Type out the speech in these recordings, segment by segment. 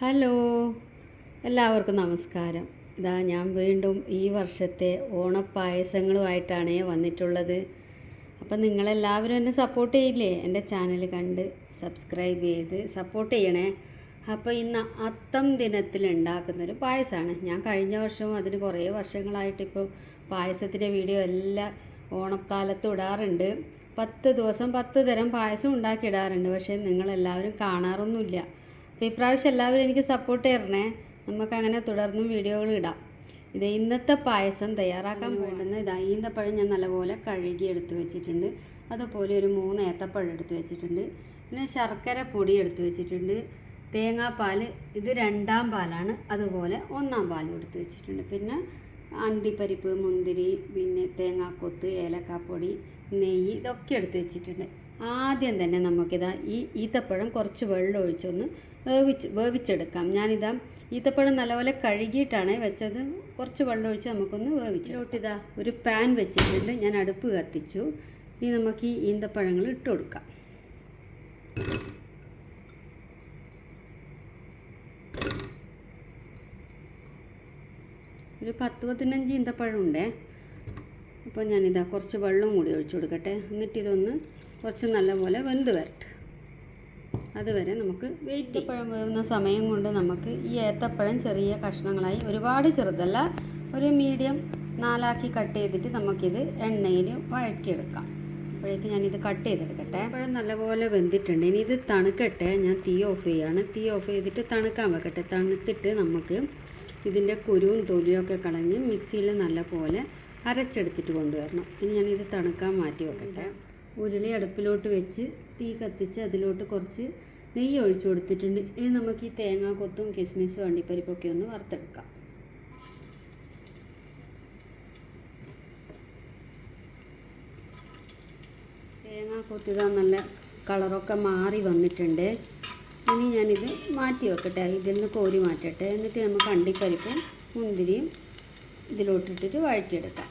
Hello, എല്ലാവർക്കും നമസ്കാരം. ഇതാ ഞാൻ വീണ്ടും ഈ വർഷത്തെ ഓണപ്പായസങ്ങളുമായിട്ടാണ് വന്നിട്ടുള്ളത്. അപ്പം നിങ്ങളെല്ലാവരും എന്നെ സപ്പോർട്ട് ചെയ്യില്ലേ? എൻ്റെ ചാനൽ കണ്ട് സബ്സ്ക്രൈബ് ചെയ്ത് സപ്പോർട്ട് ചെയ്യണേ. അപ്പോൾ ഇന്ന് അത്തം ദിനത്തിൽ ഉണ്ടാക്കുന്നൊരു പായസമാണ്. ഞാൻ കഴിഞ്ഞ വർഷവും അതിന് കുറേ വർഷങ്ങളായിട്ടിപ്പോൾ പായസത്തിൻ്റെ വീഡിയോ എല്ലാം ഓണക്കാലത്ത് ഇടാറുണ്ട്. 10 ദിവസം 10 തരം പായസം ഉണ്ടാക്കിയിടാറുണ്ട്. പക്ഷേ നിങ്ങളെല്ലാവരും കാണാറൊന്നുമില്ല. അപ്പോൾ ഇപ്രാവശ്യം എല്ലാവരും എനിക്ക് സപ്പോർട്ട് തരണേ. നമുക്കങ്ങനെ തുടർന്നും വീഡിയോകൾ ഇടാം. ഇന്നത്തെ പായസം തയ്യാറാക്കാൻ വേണ്ടുന്ന ഈന്തപ്പഴം ഞാൻ നല്ലപോലെ കഴുകി എടുത്ത് വെച്ചിട്ടുണ്ട്. അതുപോലെ ഒരു 3 ഏത്തപ്പഴം എടുത്ത് വെച്ചിട്ടുണ്ട്. പിന്നെ ശർക്കര പൊടി എടുത്ത് വെച്ചിട്ടുണ്ട്. തേങ്ങാപ്പാൽ, ഇത് 2ാം പാലാണ്. അതുപോലെ 1ാം പാലും എടുത്ത് വെച്ചിട്ടുണ്ട്. പിന്നെ അണ്ടിപ്പരിപ്പ്, മുന്തിരി, പിന്നെ തേങ്ങാക്കൊത്ത്, ഏലക്കാപ്പൊടി, നെയ്യ്, ഇതൊക്കെ എടുത്ത് വെച്ചിട്ടുണ്ട്. ആദ്യം തന്നെ നമുക്കിതാ ഈ ഈത്തപ്പഴം കുറച്ച് വെള്ളം ഒഴിച്ചൊന്ന് വേവിച്ചെടുക്കാം. ഞാനിതാ ഈത്തപ്പഴം നല്ലപോലെ കഴുകിയിട്ടാണ് വെച്ചത്. കുറച്ച് വെള്ളം ഒഴിച്ച് നമുക്കൊന്ന് വേവിച്ചിട്ട് ഒരു പാൻ വെച്ചിട്ടുണ്ട്. ഞാൻ അടുപ്പ് കത്തിച്ചു. ഇനി നമുക്ക് ഈ ഈന്തപ്പഴങ്ങൾ ഇട്ട് കൊടുക്കാം. ഒരു 10-15 ഈന്തപ്പഴം ഉണ്ടേ. അപ്പോൾ ഞാനിതാ കുറച്ച് വെള്ളം കൂടി ഒഴിച്ചു കൊടുക്കട്ടെ. എന്നിട്ട് ഇതൊന്ന് കുറച്ച് നല്ലപോലെ വെന്ത് വരട്ടെ. അതുവരെ നമുക്ക് വെയിറ്റ്. ഈത്തപ്പഴം വേവുന്ന സമയം കൊണ്ട് നമുക്ക് ഈ ഏത്തപ്പഴം ചെറിയ കഷ്ണങ്ങളായി, ഒരുപാട് ചെറുതല്ല, ഒരു മീഡിയം 4ആക്കി കട്ട് ചെയ്തിട്ട് നമുക്കിത് എണ്ണയിൽ വഴറ്റിയെടുക്കാം. അപ്പോഴേക്ക് ഞാനിത് കട്ട് ചെയ്തെടുക്കട്ടെ. പഴം നല്ലപോലെ വെന്തിട്ടുണ്ട്. ഇനി ഇത് തണുക്കട്ടെ. ഞാൻ തീ ഓഫ് ചെയ്യാണ്. തീ ഓഫ് ചെയ്തിട്ട് തണുക്കാൻ വെക്കട്ടെ. തണുത്തിട്ട് നമുക്ക് ഇതിൻ്റെ കുരുവും തൊലിയൊക്കെ കളഞ്ഞ് മിക്സിയിൽ നല്ലപോലെ അരച്ചെടുത്തിട്ട് കൊണ്ടുവരണം. ഇനി ഞാനിത് തണുക്കാൻ മാറ്റി വെക്കട്ടെ. ഉരുളി അടുപ്പിലോട്ട് വെച്ച് തീ കത്തിച്ച് അതിലോട്ട് കുറച്ച് നെയ്യ് ഒഴിച്ചു കൊടുത്തിട്ടുണ്ട്. ഇനി നമുക്ക് ഈ തേങ്ങാക്കൊത്തും കിസ്മിസും അണ്ടിപ്പരിപ്പൊക്കെ ഒന്ന് വറുത്തെടുക്കാം. തേങ്ങാക്കൊത്ത് ഇതാ നല്ല കളറൊക്കെ മാറി വന്നിട്ടുണ്ട്. ഇനി ഞാനിത് മാറ്റി വെക്കട്ടെ. ഇതിൽ നിന്ന് കോരി മാറ്റട്ടെ. എന്നിട്ട് നമുക്ക് അണ്ടിപ്പരിപ്പും മുന്തിരിയും ഇതിലോട്ടിട്ടിട്ട് വഴറ്റിയെടുക്കാം.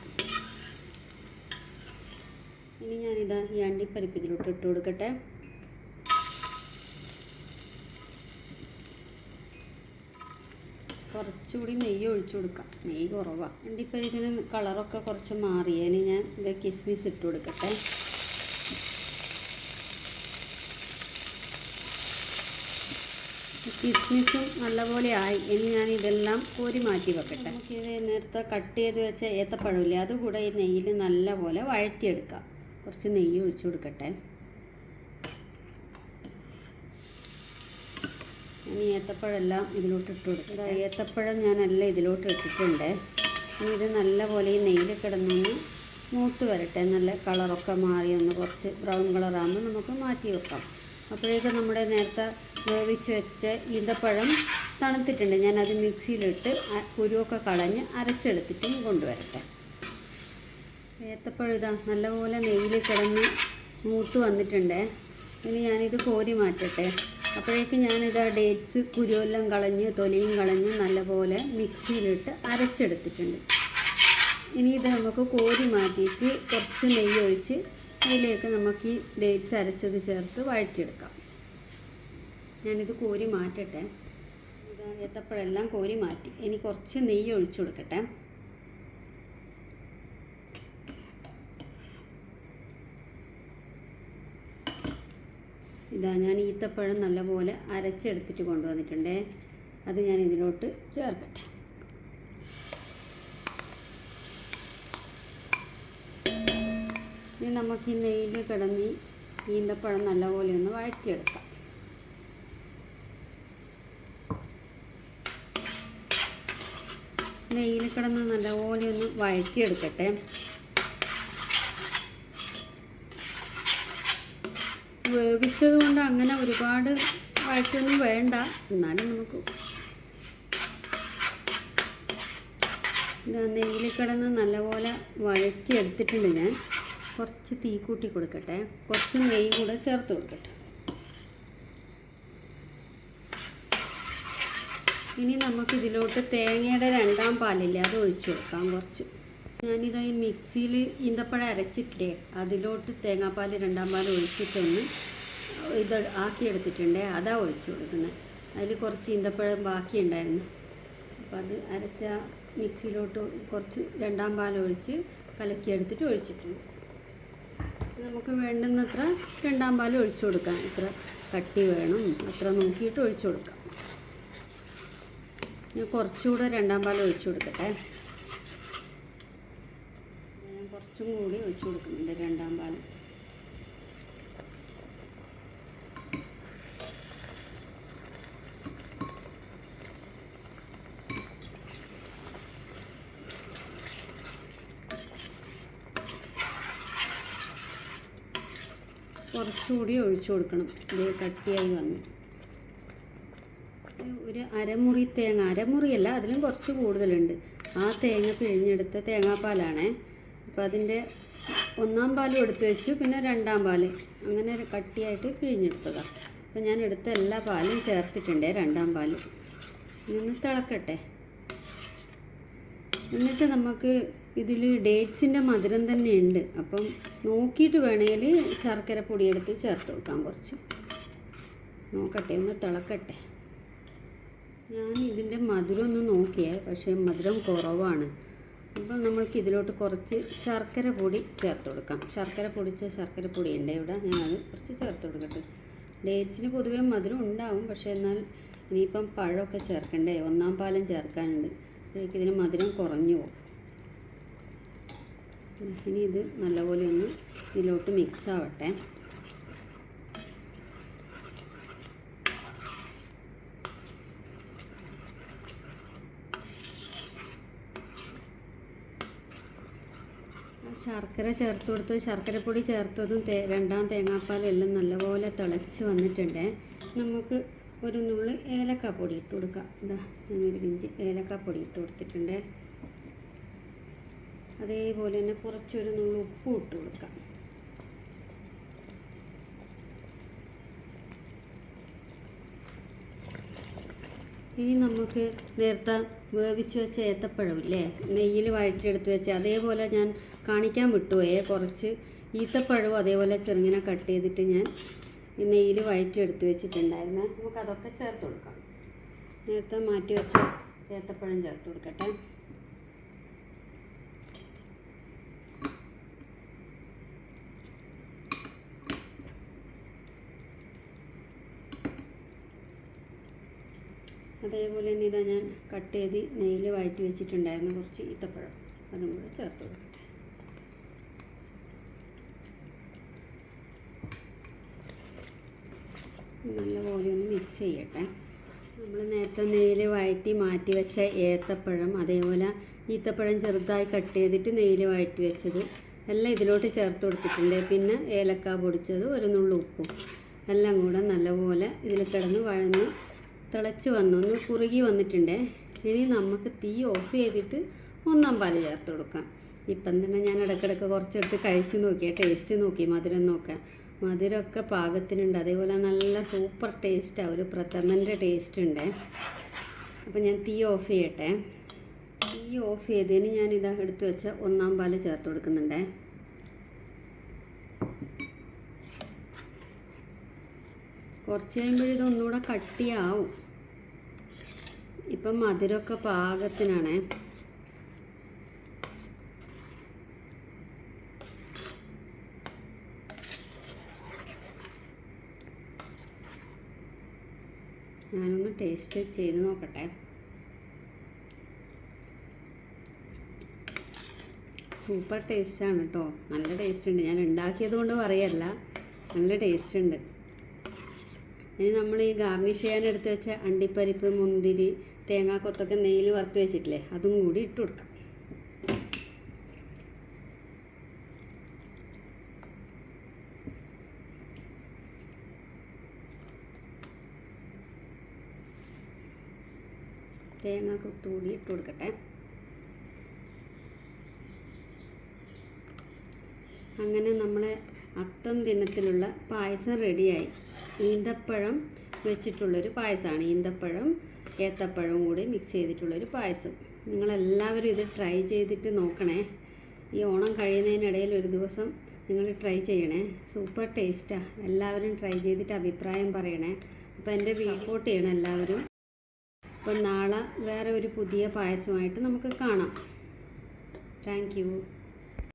ഇനി ഞാനിതാ ഈ അണ്ടിപ്പരിപ്പ് ഇതിലോട്ട് ഇട്ട് കൊടുക്കട്ടെ. കുറച്ചുകൂടി നെയ്യ് ഒഴിച്ചു കൊടുക്കാം. നെയ്യ് കുറവാണ്. അണ്ടിപ്പരിപ്പിന് കളറൊക്കെ കുറച്ച് മാറിയതിന് ഞാൻ ഇത് കിസ്മിസ് ഇട്ട് കൊടുക്കട്ടെ. കിസ്മിസും നല്ലപോലെ ആയി. ഇനി ഞാൻ ഇതെല്ലാം കോരി മാറ്റി വെക്കട്ടെ. നമുക്കിത് നേരത്തെ കട്ട് ചെയ്ത് വെച്ച ഏത്തപ്പഴമില്ലേ, അതുകൂടെ ഈ നെയ്യിൽ നല്ലപോലെ വഴറ്റിയെടുക്കാം. കുറച്ച് നെയ്യ് ഒഴിച്ചു കൊടുക്കട്ടെ. ഇനി ഏത്തപ്പഴമെല്ലാം ഇതിലോട്ട് ഇട്ട് കൊടുക്കുക. ഏത്തപ്പഴം ഞാനെല്ലാം ഇതിലോട്ട് ഇട്ടിട്ടുണ്ട്. ഇനി ഇത് നല്ലപോലെ ഈ നെയ്യിൽ കിടന്നൊന്ന് മൂത്ത് വരട്ടെ. നല്ല കളറൊക്കെ മാറി ഒന്ന് കുറച്ച് ബ്രൗൺ കളറാകുമ്പോൾ നമുക്ക് മാറ്റി വെക്കാം. അപ്പോഴേക്കും നമ്മുടെ നേരത്തെ വേവിച്ച് വെച്ച ഈന്തപ്പഴം തണുത്തിട്ടുണ്ട്. ഞാനത് മിക്സിയിലിട്ട് കുരുവൊക്കെ കളഞ്ഞ് അരച്ചെടുത്തിട്ടും കൊണ്ടുവരട്ടെ. ഏത്തപ്പഴം ഇതാ നല്ലപോലെ നെയ്യിൽ കിടന്ന് മൂത്ത് വന്നിട്ടുണ്ട്. ഇനി ഞാനിത് കോരി മാറ്റട്ടെ. അപ്പോഴേക്ക് ഞാനിതാ ഡേറ്റ്സ് കുരുവെല്ലാം കളഞ്ഞ് തൊലിയും കളഞ്ഞ് നല്ലപോലെ മിക്സിയിലിട്ട് അരച്ചെടുത്തിട്ടുണ്ട്. ഇനി ഇത് നമുക്ക് കോരി മാറ്റിയിട്ട് കുറച്ച് നെയ്യ് ഒഴിച്ച് അതിലേക്ക് നമുക്ക് ഈ ഡേറ്റ്സ് അരച്ചത് ചേർത്ത് വഴറ്റിയെടുക്കാം. ഞാനിത് കോരി മാറ്റട്ടെ. ഇതാ ഏത്തപ്പഴമെല്ലാം കോരി മാറ്റി. ഇനി കുറച്ച് നെയ്യ് ഒഴിച്ചു കൊടുക്കട്ടെ. ഇതാ ഞാൻ ഈത്തപ്പഴം നല്ലപോലെ അരച്ചെടുത്തിട്ട് കൊണ്ടുവന്നിട്ടുണ്ട്. അത് ഞാൻ ഇതിലോട്ട് ചേർക്കട്ടെ. ഇനി നമുക്ക് ഈ നെയ്യിൽ കിടന്ന് ഈന്തപ്പഴം നല്ലപോലെ ഒന്ന് വഴറ്റിയെടുക്കാം. നെയ്യിൽ കിടന്ന് നല്ലപോലെ ഒന്ന് വഴറ്റിയെടുക്കട്ടെ. വേവിച്ചത് കൊണ്ട് അങ്ങനെ ഒരുപാട് വഴറ്റൊന്നും വേണ്ട. എന്നാലും നമുക്ക് നെയ്യിൽ കിടന്ന് നല്ലപോലെ വഴറ്റിയെടുത്തിട്ടുണ്ട്. ഞാൻ കുറച്ച് തീ കൂട്ടി കൊടുക്കട്ടെ. കുറച്ച് നെയ്യ് കൂടെ ചേർത്ത് കൊടുക്കട്ടെ. ഇനി നമുക്കിതിലോട്ട് തേങ്ങയുടെ 2ാം പാലില്ലേ, അത് ഒഴിച്ചു കൊടുക്കാം. കുറച്ച് ഞാനിതാ ഈ മിക്സിയിൽ ഈന്തപ്പഴം അരച്ചിട്ടില്ലേ, അതിലോട്ട് തേങ്ങാപ്പാൽ 2ാം പാൽ ഒഴിച്ചിട്ടൊന്ന് ഇത് ആക്കിയെടുത്തിട്ടുണ്ട്. അതാ ഒഴിച്ചു കൊടുക്കുന്നത്. അതിൽ കുറച്ച് ഈന്തപ്പഴം ബാക്കിയുണ്ടായിരുന്നു. അപ്പോൾ അത് അരച്ച മിക്സിയിലോട്ട് കുറച്ച് രണ്ടാം പാലൊഴിച്ച് കലക്കിയെടുത്തിട്ട് ഒഴിച്ചിട്ടുണ്ട്. നമുക്ക് വേണ്ടുന്നത്ര രണ്ടാം പാൽ ഒഴിച്ചു കൊടുക്കാം. എത്ര കട്ടി വേണം അത്ര നോക്കിയിട്ട് ഒഴിച്ചു കൊടുക്കാം. ഞാൻ കുറച്ചുകൂടെ രണ്ടാം പാൽ ഒഴിച്ചു കൊടുക്കട്ടെ. ഞാൻ കുറച്ചും കൂടി ഒഴിച്ചു കൊടുക്കുന്നുണ്ട് രണ്ടാം പാൽ. കുറച്ചുകൂടി ഒഴിച്ചു കൊടുക്കണം. ഇത് കട്ടിയായി വന്നു. ഒരു അരമുറി തേങ്ങ, അരമുറിയല്ല അതിലും കുറച്ച് കൂടുതലുണ്ട്. ആ തേങ്ങ പിഴിഞ്ഞെടുത്ത തേങ്ങാപ്പാലാണ്. അപ്പോൾ അതിൻ്റെ ഒന്നാം പാലും എടുത്ത് വെച്ചു, പിന്നെ രണ്ടാം പാല് അങ്ങനെ കട്ടിയായിട്ട് പിഴിഞ്ഞെടുത്തതാണ്. അപ്പോൾ ഞാൻ എടുത്ത എല്ലാ പാലും ചേർത്തിട്ടുണ്ട് രണ്ടാം പാല്. ഇതൊന്ന് തിളക്കട്ടെ. എന്നിട്ട് നമുക്ക് ഇതിൽ ഡേറ്റ്സിൻ്റെ മധുരം തന്നെ ഉണ്ട്. അപ്പം നോക്കിയിട്ട് വേണമെങ്കിൽ ശർക്കര പൊടിയെടുത്ത് ചേർത്ത് കൊടുക്കാം കുറച്ച്. നോക്കട്ടെ, ഒന്ന് തിളക്കട്ടെ. ഞാൻ ഇതിൻ്റെ മധുരം ഒന്ന് നോക്കിയേ, പക്ഷേ മധുരം കുറവാണ്. അപ്പോൾ നമ്മൾക്ക് ഇതിലോട്ട് കുറച്ച് ശർക്കര പൊടി ചേർത്ത് കൊടുക്കാം. ശർക്കര പൊടിച്ച ശർക്കര പൊടി ഉണ്ട് ഇവിടെ, ഞാനത് കുറച്ച് ചേർത്ത് കൊടുക്കട്ടെ. ഡേറ്റ്സിന് പൊതുവേ മധുരം ഉണ്ടാവും, പക്ഷേ എന്നാൽ ഇനിയിപ്പം പഴമൊക്കെ ചേർക്കണ്ടേ, ഒന്നാം പാലും ചേർക്കാനുണ്ട്. അപ്പോഴേക്കും ഇതിന് മധുരം കുറഞ്ഞു പോകും. ഇനി ഇത് നല്ലപോലെ ഒന്ന് ഇതിലോട്ട് മിക്സ് ആവട്ടെ. ശർക്കര ചേർത്ത് കൊടുത്ത് ശർക്കരപ്പൊടി ചേർത്തതും രണ്ടാം തേങ്ങാപ്പാലും എല്ലാം നല്ലപോലെ തിളച്ച് വന്നിട്ടുണ്ട്. നമുക്ക് ഒരു നുള്ളി ഏലക്കാപ്പൊടി ഇട്ട് കൊടുക്കാം. ഇതാ ഞാനൊരു പിഞ്ച് ഏലക്കാപ്പൊടി ഇട്ട് കൊടുത്തിട്ടുണ്ട്. അതേപോലെ തന്നെ കുറച്ചൊരു നുള്ളി ഉപ്പും ഇട്ട് കൊടുക്കാം. ഇനി നമുക്ക് നേരത്തെ വേവിച്ച് വെച്ച ഏത്തപ്പഴമില്ലേ, നെയ്യിൽ വഴറ്റിയെടുത്ത് വെച്ച് അതേപോലെ ഞാൻ കാണിക്കാൻ വിട്ടുപോയേ. കുറച്ച് ഈത്തപ്പഴവും അതേപോലെ ചെറുങ്ങനെ കട്ട് ചെയ്തിട്ട് ഞാൻ നെയ്യിൽ വഴറ്റിയെടുത്ത് വെച്ചിട്ടുണ്ടായിരുന്നു. നമുക്കതൊക്കെ ചേർത്ത് കൊടുക്കാം. നേരത്തെ മാറ്റി വെച്ച ഏത്തപ്പഴം ചേർത്ത് കൊടുക്കട്ടെ. അതേപോലെ തന്നെ ഇതാ ഞാൻ കട്ട് ചെയ്ത് നെയ്യിൽ വഴറ്റി വെച്ചിട്ടുണ്ടായിരുന്നു കുറച്ച് ഈത്തപ്പഴം, അതും കൂടെ ചേർത്ത് കൊടുക്കട്ടെ. നല്ലപോലെ ഒന്ന് മിക്സ് ചെയ്യട്ടെ. നമ്മൾ നേരത്തെ നെയ്യിൽ വഴറ്റി മാറ്റി വെച്ച ഏത്തപ്പഴം അതേപോലെ ഈത്തപ്പഴം ചെറുതായി കട്ട് ചെയ്തിട്ട് നെയ്യിൽ വഴറ്റി വെച്ചത് എല്ലാം ഇതിലോട്ട് ചേർത്ത് കൊടുത്തിട്ടുണ്ട്. പിന്നെ ഏലക്ക പൊടിച്ചത്, ഒരു നുള്ളു ഉപ്പും എല്ലാം കൂടെ നല്ലപോലെ ഇതിൽ കിടന്ന് വഴന്ന് തിളച്ച് ഒന്ന് കുറുകി വന്നിട്ടുണ്ട്. ഇനി നമുക്ക് തീ ഓഫ് ചെയ്തിട്ട് ഒന്നാം പാല് ചേർത്ത് കൊടുക്കാം. ഇപ്പം തന്നെ ഞാൻ ഇടയ്ക്കിടയ്ക്ക് കുറച്ചെടുത്ത് കഴിച്ച് നോക്കിയാൽ ടേസ്റ്റ് നോക്കി, മധുരം നോക്കാം. മധുരമൊക്കെ പാകത്തിനുണ്ട്. അതേപോലെ നല്ല സൂപ്പർ ടേസ്റ്റാണ്, ഒരു പ്രഥമൻ്റെ ടേസ്റ്റ് ഉണ്ട്. അപ്പോൾ ഞാൻ തീ ഓഫ് ചെയ്യട്ടെ. തീ ഓഫ് ചെയ്തതിന് ഞാനിതാ എടുത്ത് വെച്ച ഒന്നാം പാല് ചേർത്ത് കൊടുക്കുന്നുണ്ട്. കുറച്ച് കഴിയുമ്പോൾ ഇതൊന്നുകൂടെ കട്ടിയാവും. ഇപ്പം മധുരമൊക്കെ പാകത്തിനാണ്. ഞാനൊന്ന് ടേസ്റ്റ് ചെയ്ത് നോക്കട്ടെ. സൂപ്പർ ടേസ്റ്റാണ് കേട്ടോ, നല്ല ടേസ്റ്റ് ഉണ്ട്. ഞാൻ ഉണ്ടാക്കിയത് കൊണ്ട് പറയല്ല, നല്ല ടേസ്റ്റ് ഉണ്ട്. ഇനി നമ്മൾ ഈ ഗാർണിഷ് ചെയ്യാൻ എടുത്ത് വെച്ച അണ്ടിപ്പരിപ്പ്, മുന്തിരി, തേങ്ങാക്കൊത്തൊക്കെ നെയ്യിൽ വറുത്ത് വെച്ചിട്ടില്ലേ, അതും കൂടി ഇട്ട് കൊടുക്കാം. തേങ്ങാക്കൊത്ത് കൂടി ഇട്ട് കൊടുക്കട്ടെ. അങ്ങനെ നമ്മളെ അത്തം ദിനത്തിലുള്ള പായസം റെഡിയായി. ഈന്തപ്പഴം വെച്ചിട്ടുള്ളൊരു പായസമാണ്. ഈന്തപ്പഴം ഏത്തപ്പഴവും കൂടി മിക്സ് ചെയ്തിട്ടുള്ളൊരു പായസം. നിങ്ങളെല്ലാവരും ഇത് ട്രൈ ചെയ്തിട്ട് നോക്കണേ. ഈ ഓണം കഴിയുന്നതിനിടയിൽ ഒരു ദിവസം നിങ്ങൾ ട്രൈ ചെയ്യണേ. സൂപ്പർ ടേസ്റ്റാണ്. എല്ലാവരും ട്രൈ ചെയ്തിട്ട് അഭിപ്രായം പറയണേ. അപ്പോൾ എൻ്റെ സപ്പോർട്ട് ചെയ്യണം എല്ലാവരും. അപ്പം നാളെ വേറെ ഒരു പുതിയ പായസമായിട്ട് നമുക്ക് കാണാം. Thank you.